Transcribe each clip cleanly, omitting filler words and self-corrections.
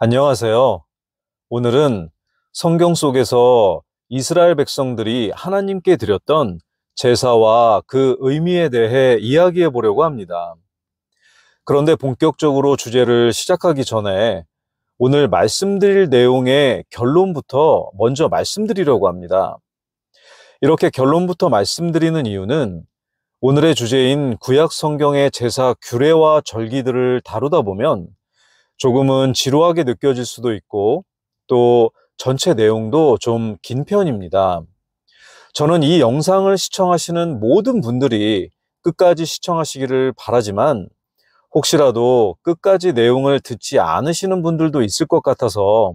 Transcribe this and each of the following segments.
안녕하세요. 오늘은 성경 속에서 이스라엘 백성들이 하나님께 드렸던 제사와 그 의미에 대해 이야기해 보려고 합니다. 그런데 본격적으로 주제를 시작하기 전에 오늘 말씀드릴 내용의 결론부터 먼저 말씀드리려고 합니다. 이렇게 결론부터 말씀드리는 이유는 오늘의 주제인 구약 성경의 제사 규례와 절기들을 다루다 보면 조금은 지루하게 느껴질 수도 있고 또 전체 내용도 좀 긴 편입니다. 저는 이 영상을 시청하시는 모든 분들이 끝까지 시청하시기를 바라지만 혹시라도 끝까지 내용을 듣지 않으시는 분들도 있을 것 같아서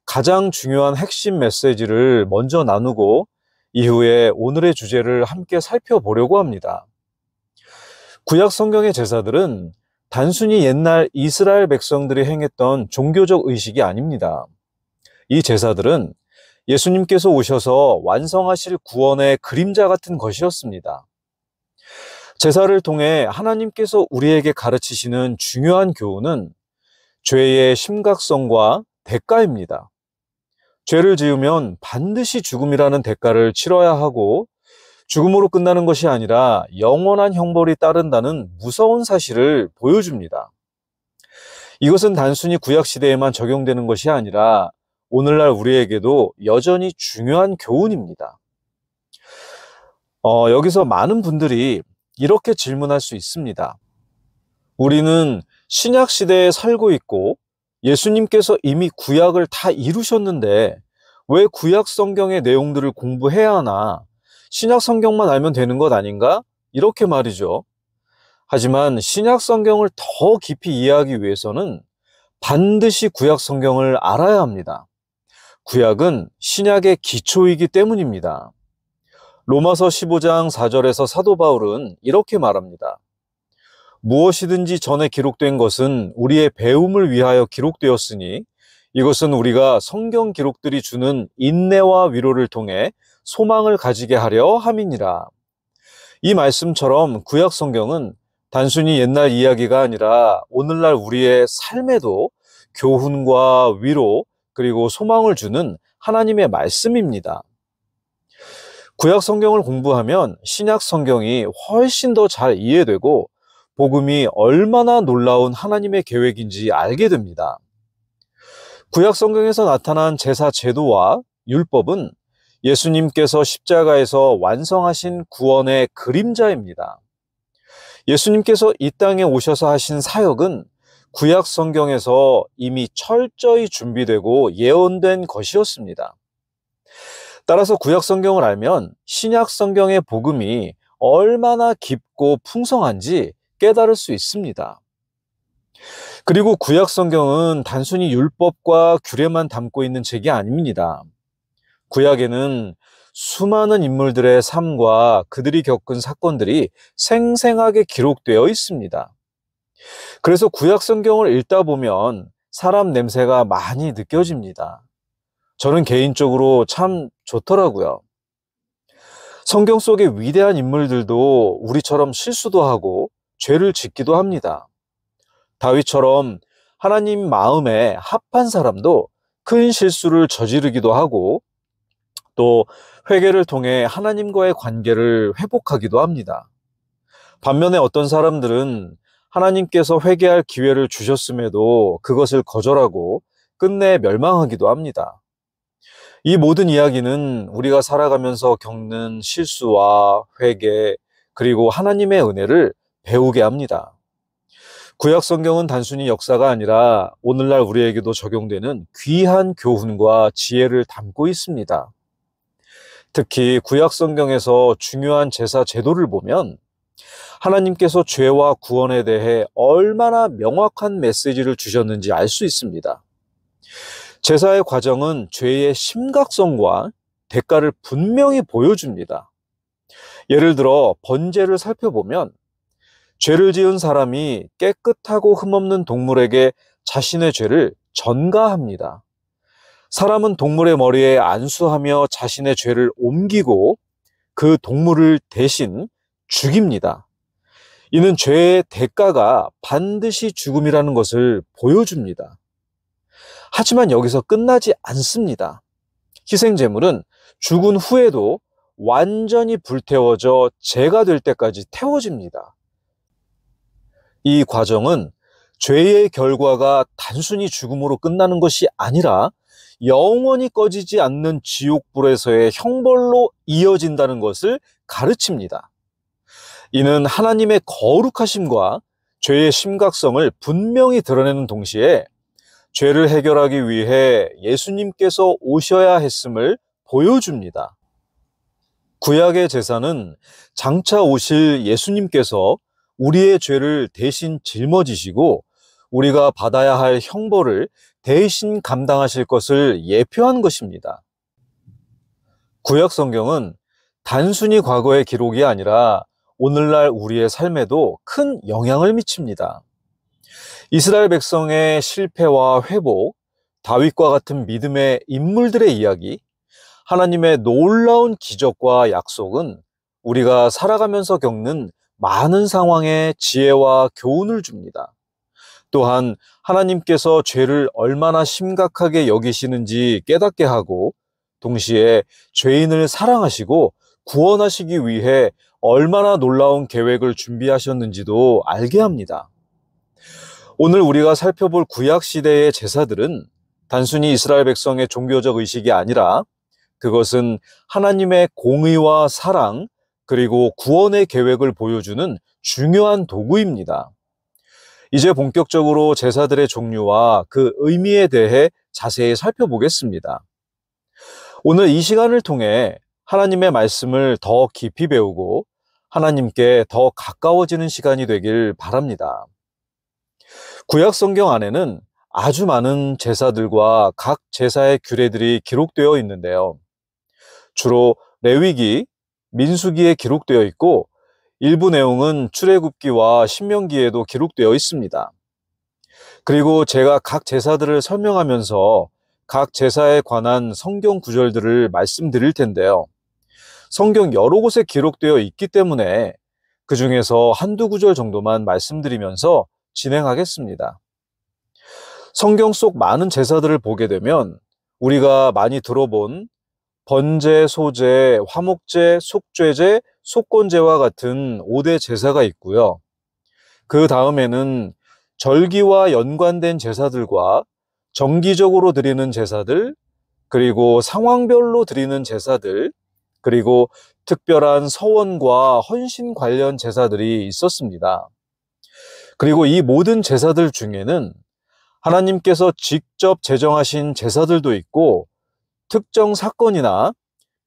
가장 중요한 핵심 메시지를 먼저 나누고 이후에 오늘의 주제를 함께 살펴보려고 합니다. 구약 성경의 제사들은 단순히 옛날 이스라엘 백성들이 행했던 종교적 의식이 아닙니다. 이 제사들은 예수님께서 오셔서 완성하실 구원의 그림자 같은 것이었습니다. 제사를 통해 하나님께서 우리에게 가르치시는 중요한 교훈은 죄의 심각성과 대가입니다. 죄를 지으면 반드시 죽음이라는 대가를 치러야 하고 죽음으로 끝나는 것이 아니라 영원한 형벌이 따른다는 무서운 사실을 보여줍니다. 이것은 단순히 구약시대에만 적용되는 것이 아니라 오늘날 우리에게도 여전히 중요한 교훈입니다. 여기서 많은 분들이 이렇게 질문할 수 있습니다. 우리는 신약시대에 살고 있고 예수님께서 이미 구약을 다 이루셨는데 왜 구약 성경의 내용들을 공부해야 하나? 신약 성경만 알면 되는 것 아닌가? 이렇게 말이죠. 하지만 신약 성경을 더 깊이 이해하기 위해서는 반드시 구약 성경을 알아야 합니다. 구약은 신약의 기초이기 때문입니다. 로마서 15장 4절에서 사도 바울은 이렇게 말합니다. 무엇이든지 전에 기록된 것은 우리의 배움을 위하여 기록되었으니 이것은 우리가 성경 기록들이 주는 인내와 위로를 통해 소망을 가지게 하려 함이니라. 이 말씀처럼 구약 성경은 단순히 옛날 이야기가 아니라 오늘날 우리의 삶에도 교훈과 위로 그리고 소망을 주는 하나님의 말씀입니다. 구약 성경을 공부하면 신약 성경이 훨씬 더 잘 이해되고 복음이 얼마나 놀라운 하나님의 계획인지 알게 됩니다. 구약 성경에서 나타난 제사 제도와 율법은 예수님께서 십자가에서 완성하신 구원의 그림자입니다. 예수님께서 이 땅에 오셔서 하신 사역은 구약 성경에서 이미 철저히 준비되고 예언된 것이었습니다. 따라서 구약 성경을 알면 신약 성경의 복음이 얼마나 깊고 풍성한지 깨달을 수 있습니다. 그리고 구약 성경은 단순히 율법과 규례만 담고 있는 책이 아닙니다. 구약에는 수많은 인물들의 삶과 그들이 겪은 사건들이 생생하게 기록되어 있습니다. 그래서 구약 성경을 읽다 보면 사람 냄새가 많이 느껴집니다. 저는 개인적으로 참 좋더라고요. 성경 속의 위대한 인물들도 우리처럼 실수도 하고 죄를 짓기도 합니다. 다윗처럼 하나님 마음에 합한 사람도 큰 실수를 저지르기도 하고 또 회개를 통해 하나님과의 관계를 회복하기도 합니다. 반면에 어떤 사람들은 하나님께서 회개할 기회를 주셨음에도 그것을 거절하고 끝내 멸망하기도 합니다. 이 모든 이야기는 우리가 살아가면서 겪는 실수와 회개 그리고 하나님의 은혜를 배우게 합니다. 구약 성경은 단순히 역사가 아니라 오늘날 우리에게도 적용되는 귀한 교훈과 지혜를 담고 있습니다. 특히 구약 성경에서 중요한 제사 제도를 보면 하나님께서 죄와 구원에 대해 얼마나 명확한 메시지를 주셨는지 알 수 있습니다. 제사의 과정은 죄의 심각성과 대가를 분명히 보여줍니다. 예를 들어 번제를 살펴보면 죄를 지은 사람이 깨끗하고 흠없는 동물에게 자신의 죄를 전가합니다. 사람은 동물의 머리에 안수하며 자신의 죄를 옮기고 그 동물을 대신 죽입니다. 이는 죄의 대가가 반드시 죽음이라는 것을 보여줍니다. 하지만 여기서 끝나지 않습니다. 희생제물은 죽은 후에도 완전히 불태워져 재가 될 때까지 태워집니다. 이 과정은 죄의 결과가 단순히 죽음으로 끝나는 것이 아니라 영원히 꺼지지 않는 지옥불에서의 형벌로 이어진다는 것을 가르칩니다. 이는 하나님의 거룩하심과 죄의 심각성을 분명히 드러내는 동시에 죄를 해결하기 위해 예수님께서 오셔야 했음을 보여줍니다. 구약의 제사는 장차 오실 예수님께서 우리의 죄를 대신 짊어지시고 우리가 받아야 할 형벌을 대신 감당하실 것을 예표한 것입니다. 구약 성경은 단순히 과거의 기록이 아니라 오늘날 우리의 삶에도 큰 영향을 미칩니다. 이스라엘 백성의 실패와 회복, 다윗과 같은 믿음의 인물들의 이야기, 하나님의 놀라운 기적과 약속은 우리가 살아가면서 겪는 많은 상황에 지혜와 교훈을 줍니다. 또한 하나님께서 죄를 얼마나 심각하게 여기시는지 깨닫게 하고 동시에 죄인을 사랑하시고 구원하시기 위해 얼마나 놀라운 계획을 준비하셨는지도 알게 합니다. 오늘 우리가 살펴볼 구약 시대의 제사들은 단순히 이스라엘 백성의 종교적 의식이 아니라 그것은 하나님의 공의와 사랑 그리고 구원의 계획을 보여주는 중요한 도구입니다. 이제 본격적으로 제사들의 종류와 그 의미에 대해 자세히 살펴보겠습니다. 오늘 이 시간을 통해 하나님의 말씀을 더 깊이 배우고 하나님께 더 가까워지는 시간이 되길 바랍니다. 구약 성경 안에는 아주 많은 제사들과 각 제사의 규례들이 기록되어 있는데요. 주로 레위기, 민수기에 기록되어 있고 일부 내용은 출애굽기와 신명기에도 기록되어 있습니다. 그리고 제가 각 제사들을 설명하면서 각 제사에 관한 성경 구절들을 말씀드릴 텐데요. 성경 여러 곳에 기록되어 있기 때문에 그 중에서 한두 구절 정도만 말씀드리면서 진행하겠습니다. 성경 속 많은 제사들을 보게 되면 우리가 많이 들어본 번제, 소제, 화목제, 속죄제, 속건제와 같은 5대 제사가 있고요. 그 다음에는 절기와 연관된 제사들과 정기적으로 드리는 제사들, 그리고 상황별로 드리는 제사들, 그리고 특별한 서원과 헌신 관련 제사들이 있었습니다. 그리고 이 모든 제사들 중에는 하나님께서 직접 제정하신 제사들도 있고 특정 사건이나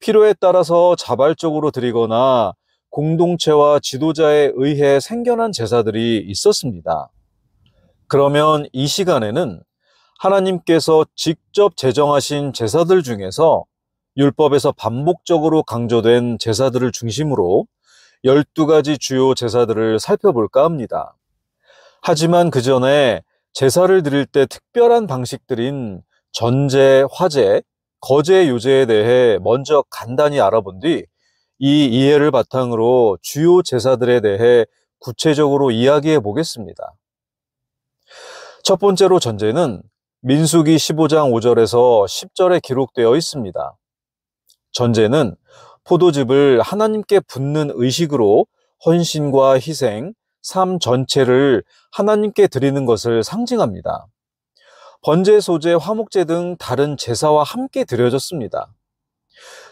필요에 따라서 자발적으로 드리거나 공동체와 지도자에 의해 생겨난 제사들이 있었습니다. 그러면 이 시간에는 하나님께서 직접 제정하신 제사들 중에서 율법에서 반복적으로 강조된 제사들을 중심으로 12가지 주요 제사들을 살펴볼까 합니다. 하지만 그 전에 제사를 드릴 때 특별한 방식들인 전제, 화제, 거제 요제에 대해 먼저 간단히 알아본 뒤 이 이해를 바탕으로 주요 제사들에 대해 구체적으로 이야기해 보겠습니다. 첫 번째로 전제는 민수기 15장 5절에서 10절에 기록되어 있습니다. 전제는 포도즙을 하나님께 붓는 의식으로 헌신과 희생, 삶 전체를 하나님께 드리는 것을 상징합니다. 번제, 소제, 화목제 등 다른 제사와 함께 드려졌습니다.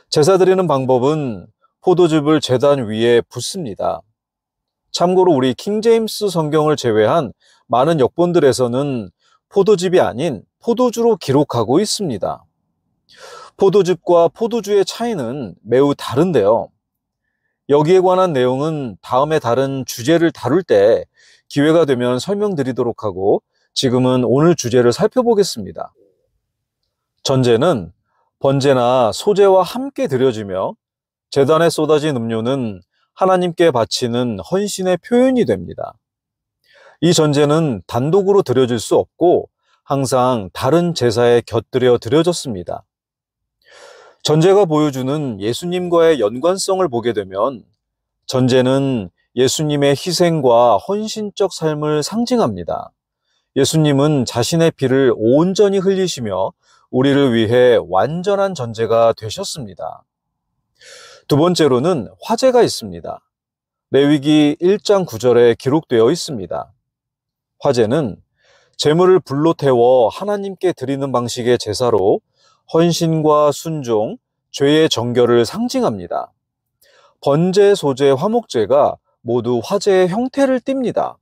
제사 드리는 방법은 포도즙을 제단 위에 붓습니다. 참고로 우리 킹제임스 성경을 제외한 많은 역본들에서는 포도즙이 아닌 포도주로 기록하고 있습니다. 포도즙과 포도주의 차이는 매우 다른데요. 여기에 관한 내용은 다음에 다른 주제를 다룰 때 기회가 되면 설명드리도록 하고 지금은 오늘 주제를 살펴보겠습니다. 전제는 번제나 소제와 함께 드려지며 제단에 쏟아진 음료는 하나님께 바치는 헌신의 표현이 됩니다. 이 전제는 단독으로 드려질 수 없고 항상 다른 제사에 곁들여 드려졌습니다. 전제가 보여주는 예수님과의 연관성을 보게 되면 전제는 예수님의 희생과 헌신적 삶을 상징합니다. 예수님은 자신의 피를 온전히 흘리시며 우리를 위해 완전한 전제가 되셨습니다. 두 번째로는 화제가 있습니다. 레위기 1장 9절에 기록되어 있습니다. 화제는 제물을 불로 태워 하나님께 드리는 방식의 제사로 헌신과 순종, 죄의 정결을 상징합니다. 번제, 소제, 화목제가 모두 화제의 형태를 띱니다.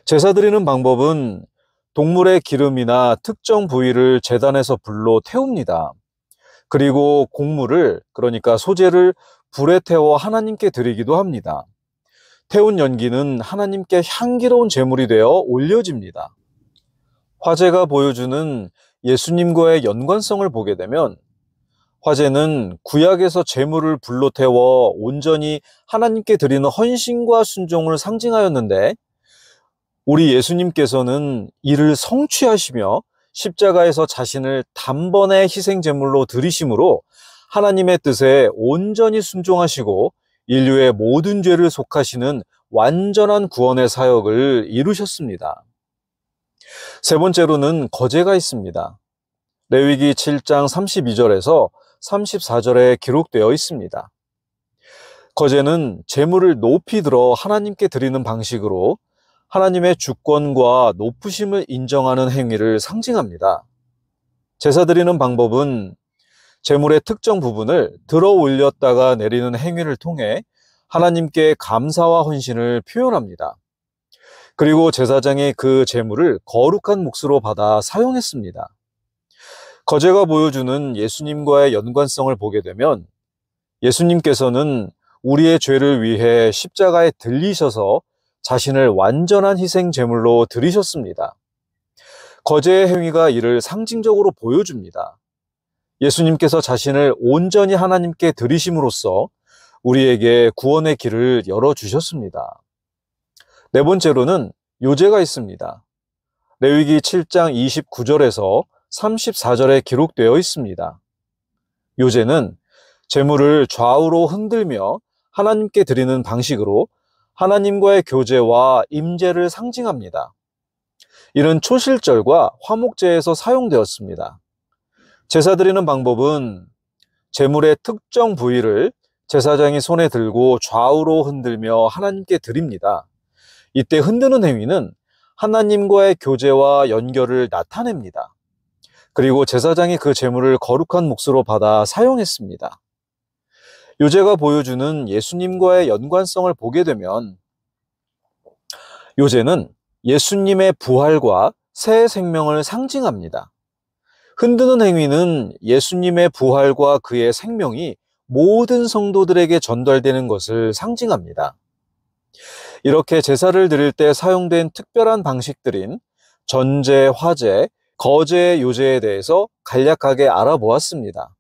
제사 드리는 방법은 동물의 기름이나 특정 부위를 제단에서 불로 태웁니다. 그리고 곡물을, 그러니까 소제를 불에 태워 하나님께 드리기도 합니다. 태운 연기는 하나님께 향기로운 제물이 되어 올려집니다. 화제가 보여주는 예수님과의 연관성을 보게 되면 화제는 구약에서 제물을 불로 태워 온전히 하나님께 드리는 헌신과 순종을 상징하였는데 우리 예수님께서는 이를 성취하시며 십자가에서 자신을 단번에 희생 제물로 드리심으로 하나님의 뜻에 온전히 순종하시고 인류의 모든 죄를 속하시는 완전한 구원의 사역을 이루셨습니다. 세 번째로는 거제가 있습니다. 레위기 7장 32절에서 34절에 기록되어 있습니다. 거제는 제물을 높이 들어 하나님께 드리는 방식으로 하나님의 주권과 높으심을 인정하는 행위를 상징합니다. 제사 드리는 방법은 제물의 특정 부분을 들어 올렸다가 내리는 행위를 통해 하나님께 감사와 헌신을 표현합니다. 그리고 제사장이 그 제물을 거룩한 몫으로 받아 사용했습니다. 거제가 보여주는 예수님과의 연관성을 보게 되면 예수님께서는 우리의 죄를 위해 십자가에 들리셔서 자신을 완전한 희생 제물로 드리셨습니다. 거제의 행위가 이를 상징적으로 보여줍니다. 예수님께서 자신을 온전히 하나님께 드리심으로써 우리에게 구원의 길을 열어주셨습니다. 네 번째로는 요제가 있습니다. 레위기 7장 29절에서 34절에 기록되어 있습니다. 요제는 제물을 좌우로 흔들며 하나님께 드리는 방식으로 하나님과의 교제와 임재를 상징합니다. 이는 초실절과 화목제에서 사용되었습니다. 제사 드리는 방법은 제물의 특정 부위를 제사장이 손에 들고 좌우로 흔들며 하나님께 드립니다. 이때 흔드는 행위는 하나님과의 교제와 연결을 나타냅니다. 그리고 제사장이 그 제물을 거룩한 몫으로 받아 사용했습니다. 요제가 보여주는 예수님과의 연관성을 보게 되면 요제는 예수님의 부활과 새 생명을 상징합니다. 흔드는 행위는 예수님의 부활과 그의 생명이 모든 성도들에게 전달되는 것을 상징합니다. 이렇게 제사를 드릴 때 사용된 특별한 방식들인 전제, 화제, 거제, 요제에 대해서 간략하게 알아보았습니다.